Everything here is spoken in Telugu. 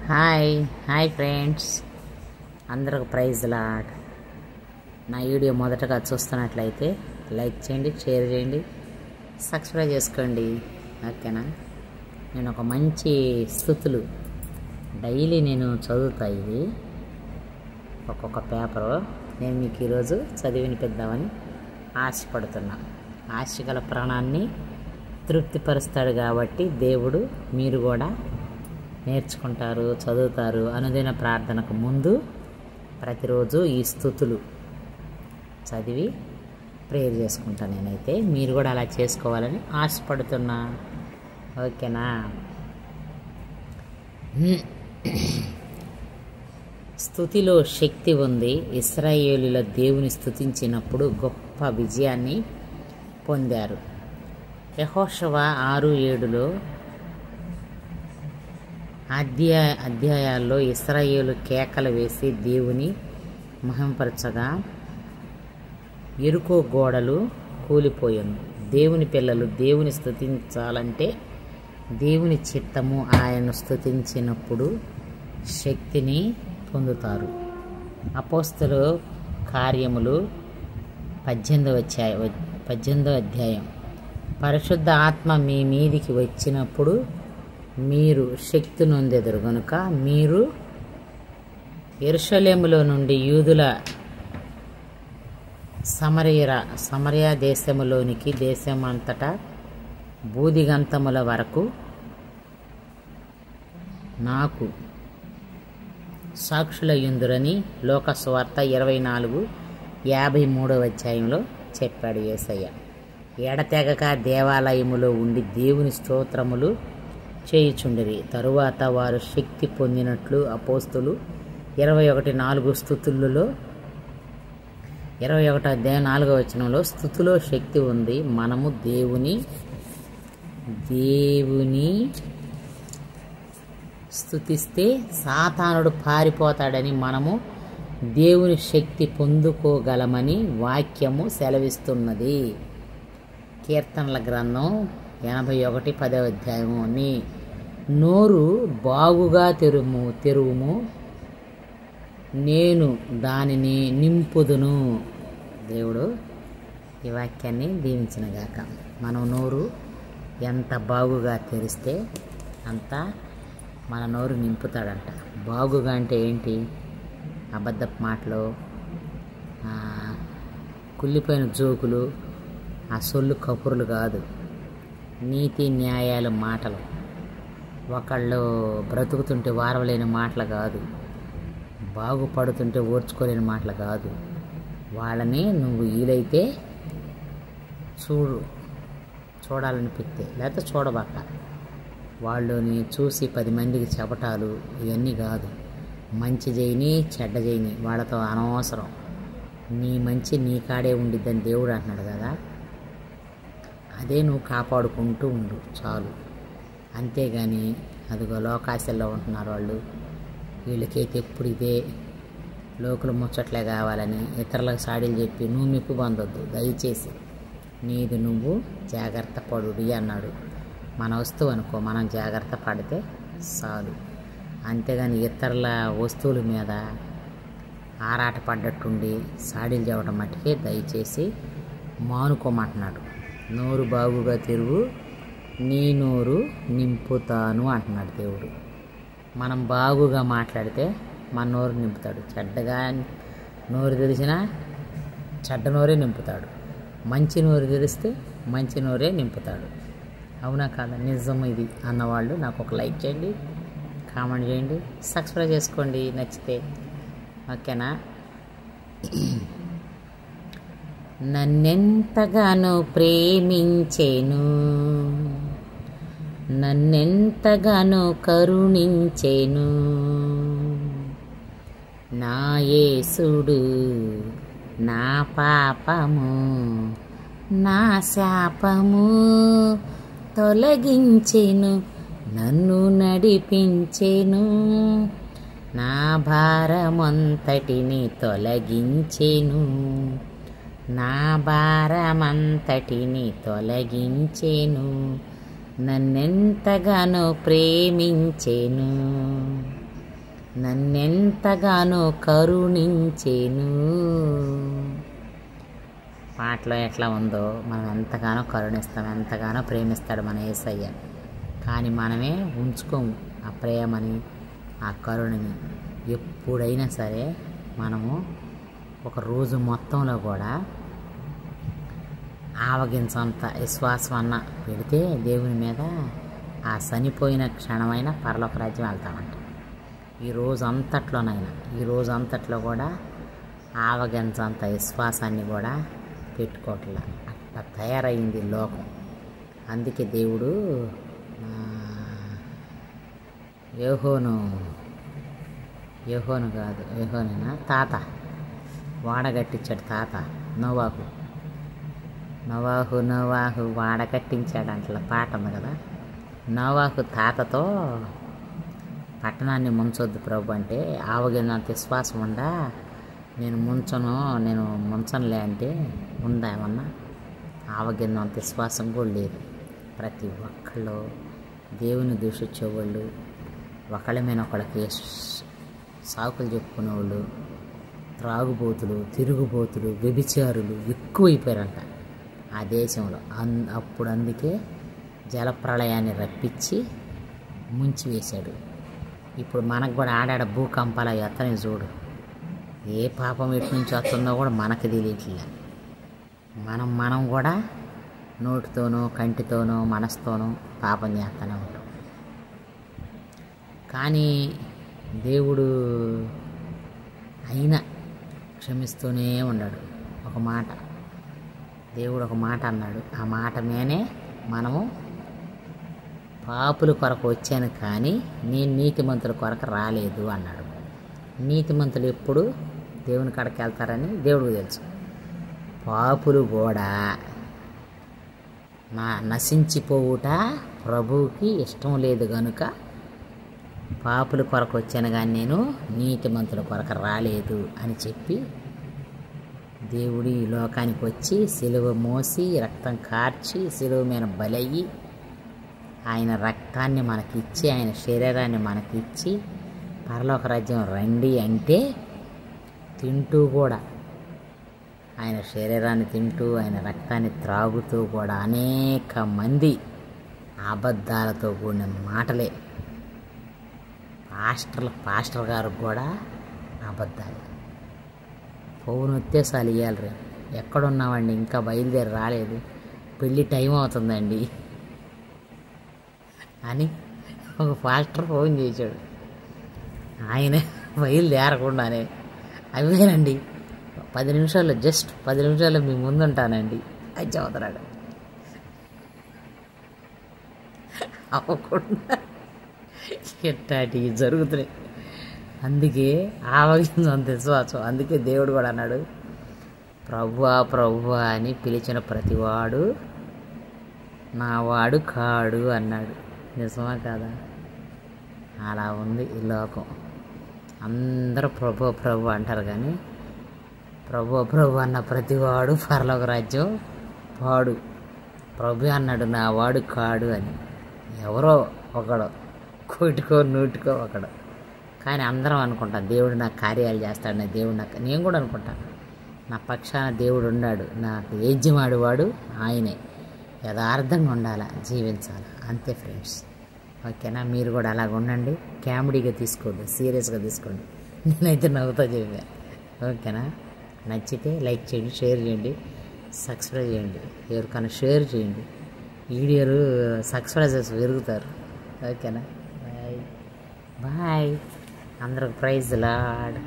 హాయ్ హాయ్ ఫ్రెండ్స్, అందరికి ప్రైజ్ లాడ్. నా వీడియో మొదటగా చూస్తున్నట్లయితే లైక్ చేయండి, షేర్ చేయండి, సబ్స్క్రైబ్ చేసుకోండి. ఓకేనా? నేను ఒక మంచి స్తుతులు డైలీ నేను చదువుతా. ఇది ఒక్కొక్క పేపరు నేను మీకు ఈరోజు చదివి వినిపిద్దామని ఆశపడుతున్నా. ఆశ గల ప్రాణాన్ని తృప్తిపరుస్తాడు కాబట్టి దేవుడు మీరు కూడా నేర్చుకుంటారు, చదువుతారు. అనుదిన ప్రార్థనకు ముందు ప్రతిరోజు ఈ స్తుతులు చదివి ప్రేయర్ చేసుకుంటాను. నేనైతే మీరు కూడా అలా చేసుకోవాలని ఆశపడుతున్నా. ఓకేనా? స్తుతిలో శక్తి ఉంది. ఇశ్రాయేలుల దేవుని స్తుతించినప్పుడు గొప్ప విజయాన్ని పొందారు. యెహోషువ 6:7 అధ్యాయాల్లో ఇశ్రాయేలు కేకలు వేసి దేవుని మహిమపరచగా ఎరుకో గోడలు కూలిపోయాను. దేవుని పిల్లలు దేవుని స్తుతించాలంటే దేవుని చిత్తము ఆయనను స్తుతించినప్పుడు శక్తిని పొందుతారు. అపోస్తలు కార్యములు 18వ అధ్యాయం. పరిశుద్ధ ఆత్మ మీ మీదికి వచ్చినప్పుడు మీరు శక్తి నొందెదరు గనుక మీరు యెరూషలేములో నుండి యూదుల సమరయ దేశములోనికి దేశమంతటా బూదిగంతముల వరకు నాకు సాక్షులయ్యుందురని లోకసువార్త 24:53 అధ్యాయంలో చెప్పాడు యేసయ్య. ఎడతెగక దేవాలయములో ఉండి దేవుని స్తోత్రములు చేయుచుండిరి. తరువాత వారు శక్తి పొందినట్లు అపోస్తులు 21:4 స్తుతులలో 21వ అధ్యాయం 4వ వచనంలో స్తుతిలో శక్తి ఉంది. మనము దేవుని స్తుతిస్తే సాతానుడు పారిపోతాడని, మనము దేవుని శక్తి పొందుకోగలమని వాక్యము సెలవిస్తున్నది. కీర్తనల గ్రంథం 81:10 అధ్యాయము. నీ నోరు బాగుగా తెరువుము, నేను దానిని నింపుదును. దేవుడు ఈ వాక్యాన్ని దీవించినగాక. మనం నోరు ఎంత బాగుగా తెరిస్తే అంత మన నోరు నింపుతాడంట. బాగుగా అంటే ఏంటి? అబద్ధపు మాటలు, కుళ్ళిపోయిన జోకులు, ఆ సొల్లు కబుర్లు కాదు. నీతి న్యాయాల మాటలు, ఒకళ్ళు బ్రతుకుతుంటే వారవలేని మాటలు కాదు, బాగుపడుతుంటే ఓర్చుకోలేని మాటలు కాదు. వాళ్ళని నువ్వు వీలైతే చూడాలనిపిస్తే, లేకపోతే చూడబాక. వాళ్ళని చూసి 10 మందికి చెప్పటాలు ఇవన్నీ కాదు. మంచి చేయని చెడ్డ చేయని వాళ్ళతో అనవసరం. నీ మంచి నీ కాడే ఉండిద్దని దేవుడు అంటున్నాడు కదా. అదే నువ్వు కాపాడుకుంటూ ఉండు చాలు. అంతేగాని అదిగో లోకాశల్లో ఉంటున్నారు వాళ్ళు, వీళ్ళకైతే ఎప్పుడు ఇదే లోకులు ముచ్చట్లే కావాలని ఇతరులకు సాడీలు చెప్పి నువ్వు మెప్పు పొందొద్దు. దయచేసి నీది నువ్వు జాగ్రత్త పడుడి అన్నాడు. మన వస్తువు అనుకో, మనం జాగ్రత్త పడితే చాలు. అంతేగాని ఇతరుల వస్తువుల మీద ఆరాట పడ్డట్టుండి సాడీలు చెప్పడం మట్టుకే దయచేసి మానుకోమంటున్నాడు. నోరు బాగుగా తెరువు, నీ నోరు నింపుతాను అంటున్నాడు దేవుడు. మనం బాగుగా మాట్లాడితే మన నోరు నింపుతాడు. చెడ్డగా నోరు తెరిచినా చెడ్డ నోరే నింపుతాడు. మంచి నోరు తెరిస్తే మంచి నోరే నింపుతాడు. అవునా కాదా? నిజం ఇది అన్నవాళ్ళు నాకు ఒక లైక్ చేయండి, కామెంట్ చేయండి, సబ్స్క్రైబ్ చేసుకోండి నచ్చితే. ఓకేనా? నన్నెంతగానో ప్రేమించేను, నన్నెంతగానో కరుణించేను నా యేసుడు. నా పాపము నా శాపము తొలగించెను, నన్ను నడిపించెను, నా భారమంతటిని తొలగించెను, నా భారమంతటిని తొలగించెను, నన్నెంతగానో ప్రేమించెను. నన్నెంతగానో కరుణించెను. పాటలో ఎట్లా ఉందో మనం ఎంతగానో కరుణిస్తాం, ఎంతగానో ప్రేమిస్తాడు మన యేసయ్య. కానీ మనమే ఉంచుకోము ఆ ప్రేమని, ఆ కరుణని. ఎప్పుడైనా సరే మనము ఒక రోజు మొత్తంలో కూడా ఆవగించంత విశ్వాసం అన్న పెడితే దేవుని మీద ఆ చనిపోయిన క్షణమైన పరలోక రాజ్యం వెళ్తామంట. ఈ రోజు అంతట్లో కూడా ఆవగించంత విశ్వాసాన్ని కూడా పెట్టుకోవట్లా. అట్లా తయారైంది లోకం. అందుకే దేవుడు యోహోనేనా తాత వాడగట్టించాడు. తాత నోవాహు వాడగట్టించాడు అంటలా పాట ఉంది కదా. నోవాహు తాతతో పట్టణాన్ని ముంచొద్దు ప్రభు అంటే, ఆవగినంత విశ్వాసం ఉందా, నేను ముంచనులే అంటే ఉందా ఏమన్నా? ఆవగినంత విశ్వాసం కూడా లేదు. ప్రతి ఒక్కళ్ళు దేవుని దూషించేవాళ్ళు, ఒకళ్ళ మీద ఒకళ్ళకి సాకులు చెప్పుకునేవాళ్ళు, త్రాగుబోతులు, తిరుగుబోతులు, వ్యభిచారులు ఎక్కువైపోయారంట ఆ దేశంలో. అప్పుడు అందుకే జలప్రళయాన్ని రప్పించి ముంచివేశాడు. ఇప్పుడు మనకు కూడా ఆడాడ భూకంపాల ఎత్తని చూడు. ఏ పాపం ఎటు నుంచి వస్తుందో కూడా మనకు తెలియట్లే. మనం కూడా నోటితోనో కంటితోనో మనసుతోనో పాపం చేస్తూనే ఉంటాం. కానీ దేవుడు అయినా క్షమిస్తూనే ఉన్నాడు. దేవుడు ఒక మాట అన్నాడు. ఆ మాట మీనే మనము పాపుల కొరకు వచ్చాను కానీ నేను నీతిమంతుల కొరకు రాలేదు అన్నాడు. నీతిమంతులు ఎప్పుడు దేవుని కాడికి వెళ్తారని దేవుడికి తెలుసు. పాపులు కూడా నశించిపోవుట ప్రభువుకి ఇష్టం లేదు కనుక పాపుల కొరకు వచ్చాను కానీ నేను నీతిమంతుల కొరకు రాలేదు అని చెప్పి దేవుడు ఈ లోకానికి వచ్చి సిలువ మోసి రక్తం కార్చి సిలువ మీద బలయ్యి ఆయన రక్తాన్ని మనకిచ్చి ఆయన శరీరాన్ని మనకిచ్చి పరలోక రాజ్యం రండి అంటే తింటూ కూడా ఆయన శరీరాన్ని తింటూ ఆయన రక్తాన్ని త్రాగుతూ కూడా అనేక మంది అబద్ధాలతో కూడిన మాటలే. పాస్టర్ గారు కూడా అబద్ధాలు. పౌను ఉద్దేశాలు ఇవ్వాలి. రేపు ఎక్కడున్నామండి, ఇంకా బయలుదేరి రాలేదు, పెళ్ళి టైం అవుతుందండి అని ఒక పాస్టర్ ఫోన్ చేశాడు. ఆయన బయలుదేరకుండానే అవేనండి 10 నిమిషాల్లో జస్ట్ 10 నిమిషాల్లో మీ ముందుంటానండి అది చదువుతున్నాడు. అవ్వకుండా ఎట్టాటివి జరుగుతున్నాయి. అందుకే ఆవగించంత విశ్వాసం. అందుకే దేవుడు కూడా అన్నాడు, ప్రభువా అని పిలిచిన ప్రతివాడు నావాడు కాడు అన్నాడు. నిజమా కాదా? అలా ఉంది ఈ లోకం. అందరూ ప్రభు అంటారు కానీ ప్రభు అన్న ప్రతివాడు పరలోక రాజ్యం వాడు. ప్రభు అన్నాడు నా వాడు కాడు అని. ఎవరో ఒకడు, కోటికో నూటికో ఒకడు. కానీ అందరం అనుకుంటాం దేవుడు నాకు కార్యాలు చేస్తాడని. నేను కూడా అనుకుంటాను నా పక్షాన దేవుడు ఉన్నాడు, నాకు యజ్ఞమాడువాడు ఆయనే. యథార్థంగా ఉండాలా, జీవించాలి, అంతే ఫ్రెండ్స్. ఓకేనా? మీరు కూడా అలాగ ఉండండి. కామెడీగా తీసుకోండి, సీరియస్గా తీసుకోండి. నేనైతే నవ్వుతా చెప్పాను. ఓకేనా? నచ్చితే లైక్ చేయండి, షేర్ చేయండి, సబ్స్క్రైబ్ చేయండి. ఎవరికైనా షేర్ చేయండి, వీడియోలు సబ్స్క్రైబర్స్ పెరుగుతారు. ఓకేనా? బాయ్ అందరికి ప్రైజ్ లార్డ్.